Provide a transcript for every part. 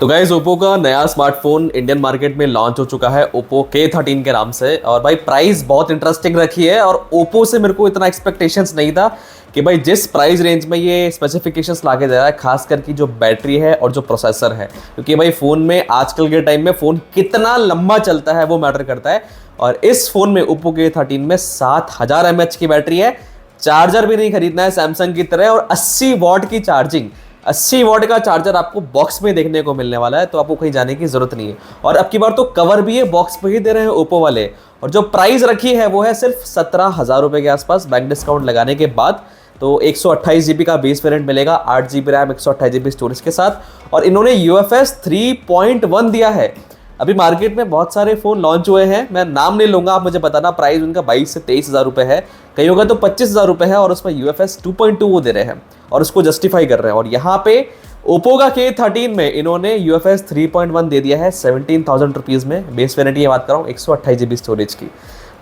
तो guys Oppo का नया स्मार्टफोन इंडियन मार्केट में लॉन्च हो चुका है ओप्पो K13 के नाम से। और भाई प्राइस बहुत इंटरेस्टिंग रखी है और ओप्पो से मेरे को इतना एक्सपेक्टेशंस नहीं था कि भाई जिस प्राइस रेंज में ये स्पेसिफिकेशंस लाके दे रहा है, खास करके जो बैटरी है और जो प्रोसेसर है, क्योंकि भाई फ़ोन में आजकल के टाइम में फ़ोन कितना लंबा चलता है वो मैटर करता है। और इस फ़ोन में ओप्पो K13 में 7000 mAh की बैटरी है, चार्जर भी नहीं खरीदना है सैमसंग की तरह, और 80 वॉट की चार्जिंग, 80 वॉट का चार्जर आपको बॉक्स में देखने को मिलने वाला है, तो आपको कहीं जाने की जरूरत नहीं है। और अब की बार तो कवर भी है बॉक्स पे ही दे रहे हैं ओप्पो वाले। और जो प्राइस रखी है वो है सिर्फ 17,000 रुपये के आसपास बैंक डिस्काउंट लगाने के बाद। तो 128 GB का बेस वेरिएंट मिलेगा, 8 GB रैम, 128 GB स्टोरेज के साथ। और इन्होंने UFS 3.1 दिया है। अभी मार्केट में बहुत सारे फ़ोन लॉन्च हुए हैं, मैं नाम नहीं लूँगा, आप मुझे बताना। प्राइस उनका 22 से 23,000 रुपये है, कहीं होगा तो 25,000 रुपये है, और उसमें UFS 2.2 वो दे रहे हैं और उसको जस्टिफाई कर रहे हैं। और यहाँ पे ओप्पो का K13 में इन्होंने UFS 3.1 दे दिया है 17,000 रुपीज़ में। बेस वेरिएंट की बात कर रहा हूँ, 128 GB स्टोरेज की।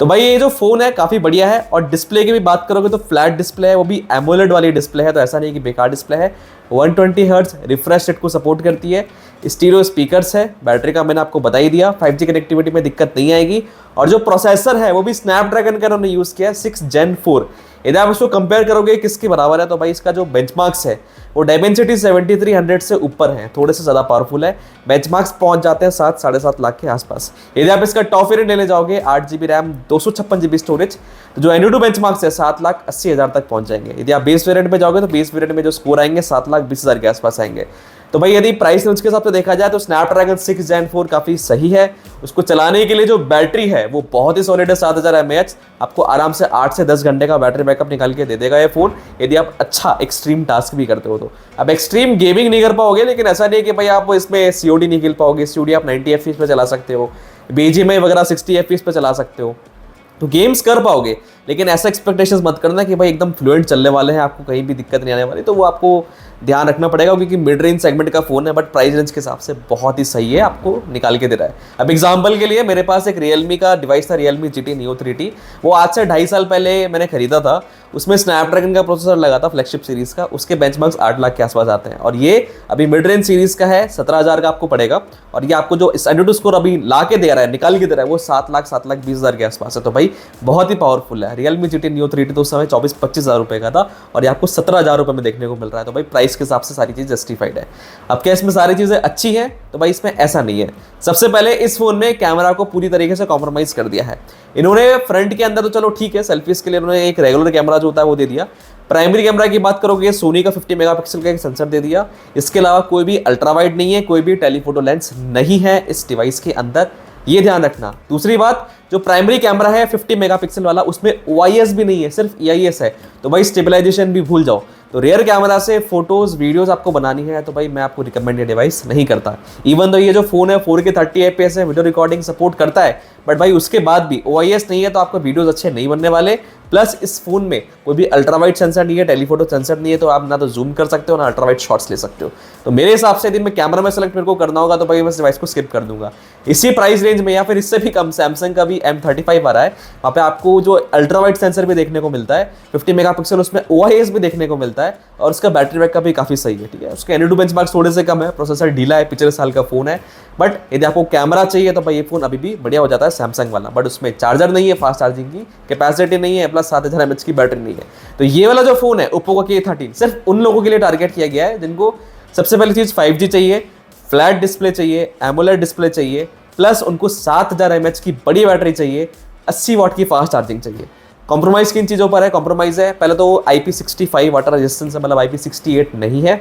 तो भाई ये जो फ़ोन है काफ़ी बढ़िया है। और डिस्प्ले की भी बात करोगे तो फ्लैट डिस्प्ले है, वो भी एमोलेड वाली डिस्प्ले है, तो ऐसा नहीं कि बेकार डिस्प्ले है। 120 हर्ट्ज रिफ्रेश रेट को सपोर्ट करती है। स्टीरियो स्पीकर्स है। बैटरी का मैंने आपको बता ही दिया, 5G कनेक्टिविटी में दिक्कत नहीं आएगी। और जो प्रोसेसर है वो भी स्नैपड्रैगन का उन्होंने यूज़ किया है 6 Gen 4। यदि आप इसको कंपेयर करोगे किसके बराबर है, तो भाई इसका जो बेंचमार्क्स है वो डायमेंसिटी 7300 से ऊपर है, थोड़े से ज़्यादा पावरफुल है। बेंचमार्क्स पहुंच जाते हैं 7-7.5 लाख के आसपास। यदि आप इसका टॉप वेरिएंट लेने जाओगे, 8 GB रैम, 256 GB स्टोरेज, तो जो एन्यूटू बेंचमार्क्स है 7,80,000 तक पहुंच जाएंगे। यदि आप बेस वेरिएंट में जाओगे तो बेस वेरिएंट में जो स्कोर आएंगे 7,20,000 के आसपास आएंगे। तो भाई यदि प्राइस रेंज के हिसाब से देखा जाए तो स्नैपड्रैगन 6 Gen 4 काफ़ी सही है। उसको चलाने के लिए जो बैटरी है वो बहुत ही सॉलिड है, 7000 mAh। आपको आराम से 8 से 10 घंटे का बैटरी बैकअप निकाल के दे देगा ये फ़ोन, यदि आप अच्छा एक्सट्रीम टास्क भी करते हो तो। अब एक्सट्रीम गेमिंग नहीं कर पाओगे, लेकिन ऐसा नहीं है कि भाई आप इसमें COD नहीं खेल पाओगे। COD आप 90 FPS पे चला सकते हो, BGMI वगैरह 60 FPS पे चला सकते हो, तो गेम्स कर पाओगे। लेकिन ऐसा एक्सपेक्टेशंस मत करना कि भाई एकदम फ्लुएंट चलने वाले हैं, आपको कहीं भी दिक्कत नहीं आने वाली। तो वो आपको ध्यान रखना पड़ेगा, क्योंकि मिड रेंज सेगमेंट का फ़ोन है, बट प्राइस रेंज के हिसाब से बहुत ही सही है, आपको निकाल के दे रहा है। अब एग्जांपल के लिए मेरे पास एक Realme का डिवाइस था, Realme GT Neo 3T। वो आज से 2.5 साल पहले मैंने खरीदा था। उसमें स्नैपड्रैगन का प्रोसेसर लगा था, फ्लैगशिप सीरीज़ का। उसके बेंचमार्क्स 8 लाख के आसपास आते हैं। और ये अभी मिड रेंज सीरीज़ का है, 17,000 का आपको पड़ेगा। और ये आपको जो एन्यूटू स्कोर अभी ला के दे रहा है, निकाल के दे रहा है, वो 7,20,000 के आसपास है। तो भाई बहुत ही पावरफुल है। Realme GT Neo 3T तो उस समय 24-25,000 रुपये का था, और ये आपको 17,000 रुपये में देखने को मिल रहा है। तो भाई प्राइस के हिसाब से सारी चीज़ जस्टिफाइड है। अब क्या इसमें सारी चीज़ें अच्छी हैं? तो भाई इसमें ऐसा नहीं है। सबसे पहले इस फोन में कैमरा को पूरी तरीके से कॉम्प्रोमाइज़ कर दिया है इन्होंने। फ्रंट के अंदर तो चलो ठीक है, सेल्फीज के लिए उन्होंने एक रेगुलर कैमरा जो होता है वो दे दिया। प्राइमरी कैमरा की बात करोगे, सोनी का 50 मेगापिक्सल का एक सेंसर दे दिया। इसके अलावा कोई भी अल्ट्रा वाइड नहीं है, कोई भी टेलीफोटो लेंस नहीं है इस डिवाइस के अंदर, ये ध्यान रखना। दूसरी बात, जो प्राइमरी कैमरा है 50 मेगापिक्सल वाला, उसमें OIS भी नहीं है, सिर्फ EIS है। तो भाई स्टेबलाइजेशन भी भूल जाओ। तो रेयर कैमरा से फोटोज़ वीडियोस आपको बनानी है तो भाई मैं आपको रिकमेंड ये डिवाइस नहीं करता। इवन तो ये जो फ़ोन है 4K 30 FPS है, वीडियो रिकॉर्डिंग सपोर्ट करता है, बट भाई उसके बाद भी OIS नहीं है, तो आपको वीडियोस अच्छे नहीं बनने वाले। प्लस इस फोन में कोई भी अल्ट्रा वाइड सेंसर नहीं है, टेलीफोटो सेंसर नहीं है, तो आप ना तो जूम कर सकते हो ना अल्ट्रा वाइड शॉट्स ले सकते हो। तो मेरे हिसाब से यदि मैं कैमरा में सेलेक्ट मेरे को करना होगा तो भाई मैं इस डिवाइस को स्किप कर दूंगा। इसी प्राइस रेंज में या फिर इससे भी कम सैमसंग का भी M35 आ रहा है, वहाँ पे आपको जो अल्ट्रा वाइड सेंसर भी देखने को मिलता है, 50 मेगापिक्सल, उसमें OIS भी देखने को मिलता है, और उसका बैटरी बैकअप भी काफ़ी सही है। ठीक है, उसके एन्यूटू बेंचमार्क थोड़े से कम है, प्रोसेसर ढीला है, पिछले साल का फ़ोन है। बट यदि आपको कैमरा चाहिए तो भाई ये फ़ोन अभी भी बढ़िया हो जाता है सैमसंग वाला। बट उसमें चार्जर नहीं है, फास्ट चार्जिंग की कैपेसिटी नहीं है, प्लस 7000 mAh की बैटरी नहीं है। तो ये वाला जो फ़ोन है ओप्पो का K13 सिर्फ उन लोगों के लिए टारगेट किया गया है जिनको सबसे पहली चीज़ 5G चाहिए, फ्लैट डिस्प्ले चाहिए, एमोलेड डिस्प्ले चाहिए, प्लस उनको 7000 mAh की बड़ी बैटरी चाहिए, 80 वाट की फास्ट चार्जिंग चाहिए। कॉम्प्रोमाइज़ किन चीज़ों पर है? कॉम्प्रोमाइज़ है पहले तो IP65 वाटर रेजिस्टेंस है, मतलब IP68 नहीं है।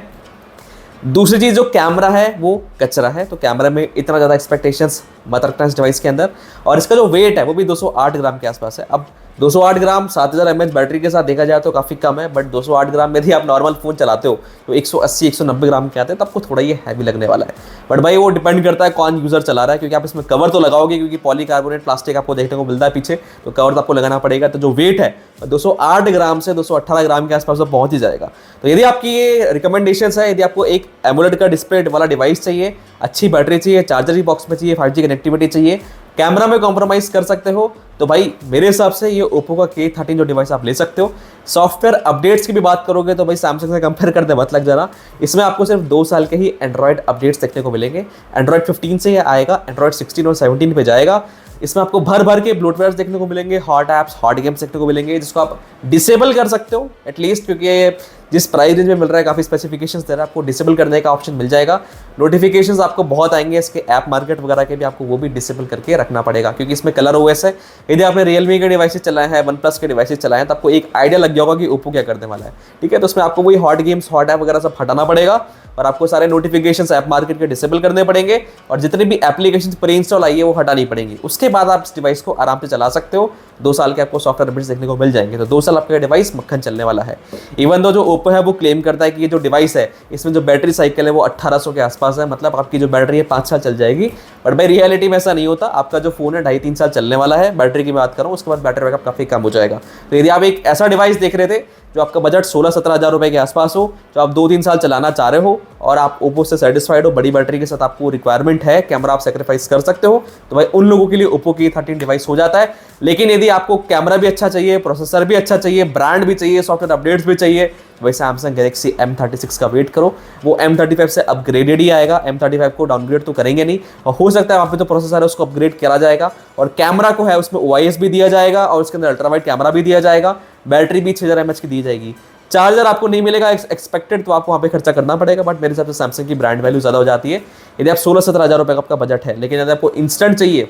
दूसरी चीज़ जो कैमरा है वो कचरा है, तो कैमरा में इतना ज़्यादा एक्सपेक्टेशंस मत रखना इस डिवाइस के अंदर। और इसका जो वेट है वो भी 208 ग्राम के आसपास है। अब 208 ग्राम 7000 mAh बैटरी के साथ देखा जाए तो काफ़ी कम है, बट 208 ग्राम यदि आप नॉर्मल फ़ोन चलाते हो तो 180-190 ग्राम के आते हैं, तो आपको थोड़ा ये हैवी लगने वाला है। बट भाई वो डिपेंड करता है कौन यूज़र चला रहा है, क्योंकि आप इसमें कवर तो लगाओगे, क्योंकि पॉलीकार्बोनेट प्लास्टिक आपको देखने को मिलता है पीछे, तो कवर तो आपको लगाना पड़ेगा। तो जो वेट है 208 ग्राम से 218 ग्राम के आसपास तो पहुँच ही जाएगा। तो यदि आपकी ये रिकमेंडेशन है, यदि आपको एक एमोलेड का डिस्प्ले वाला डिवाइस चाहिए, अच्छी बैटरी चाहिए, चार्जर भी बॉक्स में चाहिए, 5G कनेक्टिविटी चाहिए, कैमरा में कॉम्प्रोमाइज़ कर सकते हो, तो भाई मेरे हिसाब से ये ओप्पो का K13 जो डिवाइस आप ले सकते हो। सॉफ्टवेयर अपडेट्स की भी बात करोगे तो भाई सैमसंग से कंपेयर करते मत लग जाना, इसमें आपको सिर्फ 2 साल के ही एंड्रॉयड अपडेट्स देखने को मिलेंगे। एंड्रॉयड 15 से ये आएगा, एंड्रॉयड 16 और 17 पे जाएगा। इसमें आपको भर भर के ब्लोटवेयर देखने को मिलेंगे, हॉट ऐप्स, हॉट गेम्स देखने को मिलेंगे, जिसको आप डिसेबल कर सकते हो एटलीस्ट, क्योंकि ये जिस प्राइस रेंज में मिल रहा है काफ़ी स्पेसिफिकेशंस दे रहा है, आपको डिसेबल करने का ऑप्शन मिल जाएगा। नोटिफिकेशंस आपको बहुत आएंगे, इसके ऐप मार्केट वगैरह के भी आपको वो भी डिसेबल करके रखना पड़ेगा, क्योंकि इसमें कलर ओएस है। यदि आपने रियलमी के डिवाइसेस चलाए हैं, वन प्लस के डिवाइसेस चलाए हैं, तो आपको एक आइडिया लग गया होगा कि ओप्पो क्या करने वाला है, ठीक है। तो उसमें आपको वही हॉट गेम्स, हॉट ऐप वगैरह सब हटाना पड़ेगा और आपको सारे नोटिफिकेशंस ऐप मार्केट के डिसेबल करने पड़ेंगे और जितनी भी एप्लीकेशन प्री इंस्टॉल आई है वो हटानी पड़ेंगी। उसके बाद आप इस डिवाइस को आराम से चला सकते हो। 2 साल के आपको सॉफ्टवेयर अपडेट्स देखने को मिल जाएंगे, तो 2 साल आपका डिवाइस मक्खन चलने वाला है। इवन दो जो ओप्पो है वो क्लेम करता है कि ये जो डिवाइस है इसमें जो बैटरी साइकिल है वो 1800 के आसपास है, मतलब आपकी जो बैटरी है 5 साल चल जाएगी। बट भाई रियलिटी में ऐसा नहीं होता, आपका जो फोन है 2.5-3 साल चलने वाला है, बैटरी की बात करूँ, उसके बाद बैटरी बैकअप काफी कम हो जाएगा। तो यदि आप एक ऐसा डिवाइस देख रहे थे जो आपका बजट 16-17 हज़ार रुपए के आसपास हो, जो आप 2-3 साल चलाना चाह रहे हो और आप ओप्पो से सेटिस्फाइड हो, बड़ी बैटरी के साथ आपको रिक्वायरमेंट है, कैमरा आप सेक्रीफाइस कर सकते हो, तो भाई उन लोगों के लिए ओप्पो K13 डिवाइस हो जाता है। लेकिन यदि आपको कैमरा भी अच्छा चाहिए, प्रोसेसर भी अच्छा चाहिए, ब्रांड भी चाहिए, सॉफ्टवेयर अपडेट्स भी चाहिए, तो भाई सैमसंग गैलेक्सी M36 का वेट करो। वो M35 से अपग्रेडेड ही आएगा, M35 को डाउनग्रेड तो करेंगे नहीं, और हो सकता है वहाँ पे जो प्रोसेसर है उसको अपग्रेड करा जाएगा और कैमरा को है उसमें OIS भी दिया जाएगा और उसके अंदर अल्ट्रा वाइड कैमरा भी दिया जाएगा, बैटरी भी 6000 mAh की दी जाएगी। चार्जर आपको नहीं मिलेगा एक्सपेक्टेड, तो आपको वहाँ पे खर्चा करना पड़ेगा, बट मेरे हिसाब से सैमसंग की ब्रांड वैल्यू ज़्यादा हो जाती है। यदि आप 16-17 हज़ार रुपये का आपका बजट है, लेकिन यदि आपको इंस्टेंट चाहिए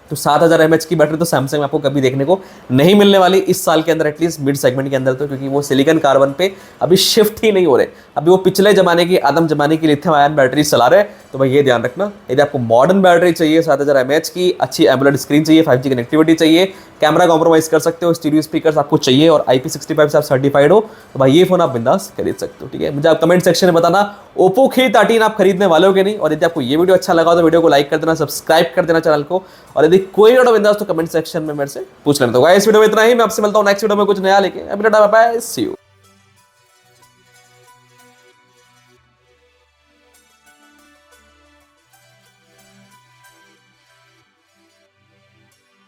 तो 7000 mAh की बैटरी तो सैमसंग में आपको कभी देखने को नहीं मिलने वाली इस साल के अंदर, एटलीस्ट मिड सेगमेंट के अंदर, तो क्योंकि वो सिलिकॉन कार्बन पे अभी शिफ्ट ही नहीं हो रहे, अभी वो पिछले जमाने की आदम जमाने की लिथियम आयन बैटरी चला रहे। तो भाई ये ध्यान रखना, यदि आपको मॉडर्न बैटरी चाहिए, 7000 mAh की अच्छी एमोलेड स्क्रीन चाहिए, 5G कनेक्टिविटी चाहिए, कैमरा कॉम्प्रोमाइज कर सकते हो, स्टीरियो स्पीकर्स आपको चाहिए और IP65 से आप सर्टिफाइड हो, तो भाई ये फोन आप बिंदास खरीद सकते हो, ठीक है। मुझे आप कमेंट सेक्शन में बताना ओप्पो K13 आप खरीदने वाले हो कि नहीं, और यदि आपको ये वीडियो अच्छा लगा तो वीडियो को लाइक कर देना, सब्सक्राइब कर देना चैनल को, और यदि कोई वीडियो बिंदास तो कमेंट सेक्शन में मेरे से पूछ लेना। तो गाइस इस वीडियो में इतना ही, मैं आपसे मिलता हूँ नेक्स्ट वीडियो में कुछ नया लेके। अभी tata bye bye, see you.